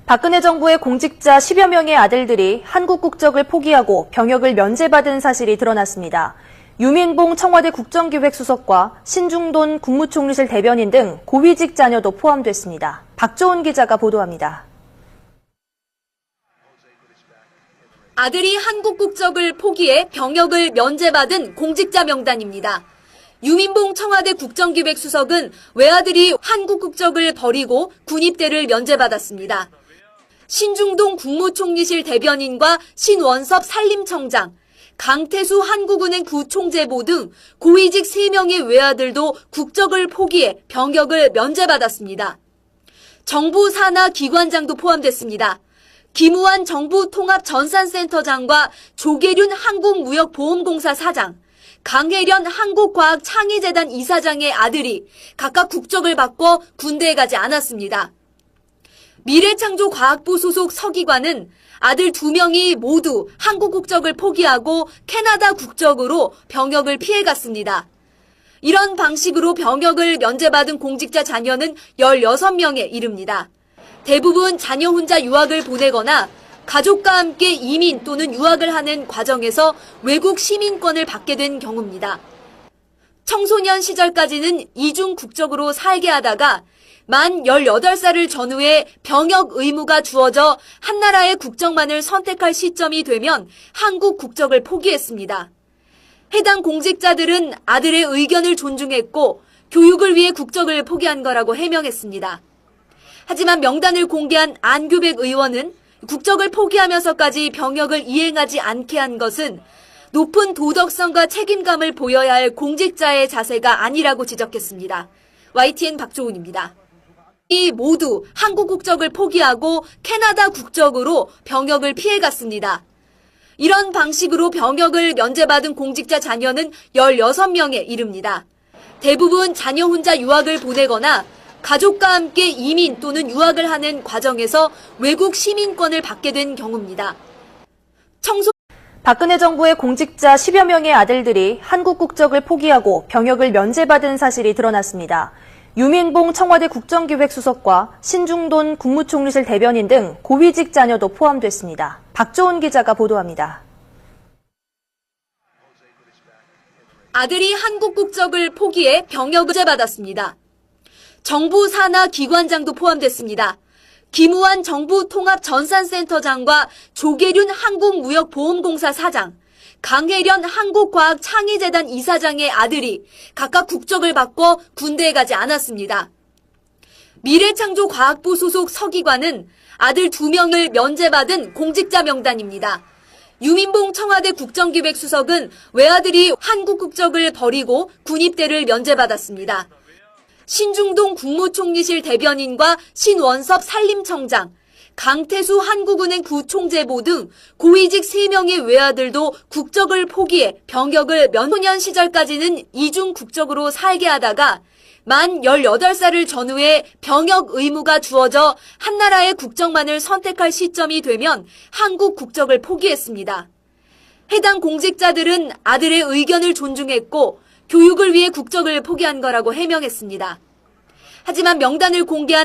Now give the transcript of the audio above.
박근혜 정부의 공직자 10여 명의 아들들이 한국 국적을 포기하고 병역을 면제받은 사실이 드러났습니다. 유민봉 청와대 국정기획수석과 신중돈 국무총리실 대변인 등 고위직 자녀도 포함됐습니다. 박조은 기자가 보도합니다. 아들이 한국 국적을 포기해 병역을 면제받은 공직자 명단입니다. 유민봉 청와대 국정기획수석은 외아들이 한국 국적을 버리고 군입대를 면제받았습니다. 신중동 국무총리실 대변인과 신원섭 산림청장, 강태수 한국은행 부총재보 등 고위직 3명의 외아들도 국적을 포기해 병역을 면제받았습니다. 정부 산하 기관장도 포함됐습니다. 김우한 정부통합전산센터장과 조계륜 한국무역보험공사 사장, 강혜련 한국과학창의재단 이사장의 아들이 각각 국적을 바꿔 군대에 가지 않았습니다. 미래창조과학부 소속 서기관은 아들 2명이 모두 한국 국적을 포기하고 캐나다 국적으로 병역을 피해갔습니다. 이런 방식으로 병역을 면제받은 공직자 자녀는 16명에 이릅니다. 대부분 자녀 혼자 유학을 보내거나 가족과 함께 이민 또는 유학을 하는 과정에서 외국 시민권을 받게 된 경우입니다. 청소년 시절까지는 이중 국적으로 살게 하다가 만 18살을 전후에 병역 의무가 주어져 한 나라의 국적만을 선택할 시점이 되면 한국 국적을 포기했습니다. 해당 공직자들은 아들의 의견을 존중했고 교육을 위해 국적을 포기한 거라고 해명했습니다. 하지만 명단을 공개한 안규백 의원은 국적을 포기하면서까지 병역을 이행하지 않게 한 것은 높은 도덕성과 책임감을 보여야 할 공직자의 자세가 아니라고 지적했습니다. YTN 박조은입니다. 이 모두 한국 국적을 포기하고 캐나다 국적으로 병역을 피해갔습니다. 이런 방식으로 병역을 면제받은 공직자 자녀는 16명에 이릅니다. 대부분 자녀 혼자 유학을 보내거나 가족과 함께 이민 또는 유학을 하는 과정에서 외국 시민권을 받게 된 경우입니다. 박근혜 정부의 공직자 10여 명의 아들들이 한국 국적을 포기하고 병역을 면제받은 사실이 드러났습니다. 유민봉 청와대 국정기획수석과 신중돈 국무총리실 대변인 등 고위직 자녀도 포함됐습니다. 박조은 기자가 보도합니다. 아들이 한국 국적을 포기해 병역을 면제받았습니다. 정부 산하 기관장도 포함됐습니다. 김우한 정부통합전산센터장과 조계륜 한국무역보험공사 사장, 강혜련 한국과학창의재단 이사장의 아들이 각각 국적을 바꿔 군대에 가지 않았습니다. 미래창조과학부 소속 서기관은 아들 2명을 면제받은 공직자 명단입니다. 유민봉 청와대 국정기획수석은 외아들이 한국 국적을 버리고 군입대를 면제받았습니다. 신중동 국무총리실 대변인과 신원섭 산림청장, 강태수 한국은행 부총재보 등 고위직 3명의 외아들도 국적을 포기해 병역을 청소년 시절까지는 이중 국적으로 살게 하다가 만 18살을 전후에 병역 의무가 주어져 한 나라의 국적만을 선택할 시점이 되면 한국 국적을 포기했습니다. 해당 공직자들은 아들의 의견을 존중했고 교육을 위해 국적을 포기한 거라고 해명했습니다. 하지만 명단을 공개한